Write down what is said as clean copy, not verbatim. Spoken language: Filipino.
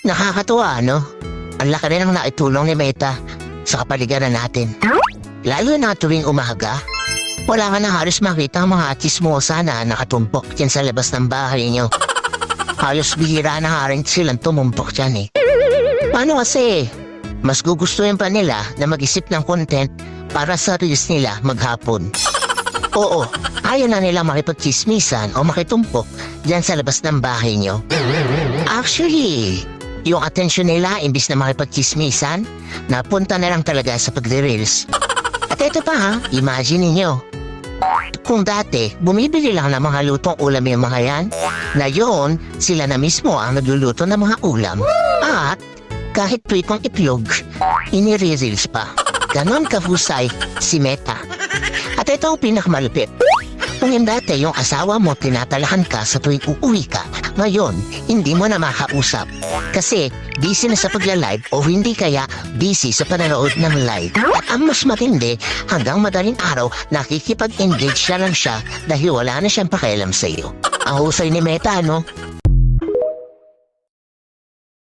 Nakakatuwa, no? Ang laki rin ang naitulong ni Meta sa kapaligiran natin. Lalo na tuwing umaga, wala ka na halos makita ang mga chismosa na nakatumpok dyan sa labas ng bahay nyo. Halos bihira na nga rin silang tumumpok dyan eh. Paano kasi? Mas gugustuhin pa nila na mag-isip ng content para sa reels nila maghapon. Oo, ayaw na nila makipagchismisan o makitumpok dyan sa labas ng bahay nyo. Actually, yung atensyon nila imbis na makipagchismisan, napunta na lang talaga sa pagre-reels. At ito pa ha, imagine niyo. Kung dati, bumibili lang ng mga lutong ulam yung mga yan, ngayon, sila na mismo ang nagluluto ng mga ulam. At kahit pritong itlog, inire-reels pa. Ganon kahusay si Meta. At ito ang pinakamalupit. Kung yung dati yung asawa mo tinatalahan ka sa tuwing uuwi ka, ngayon, hindi mo na makausap. Kasi busy na sa pagla-live o hindi kaya busy sa panonood ng live. At ang mas matindi, hanggang madaling araw, nakikipag-engage siya lang siya dahil wala na siyang pakialam sa iyo. Ang husay ni Meta, no?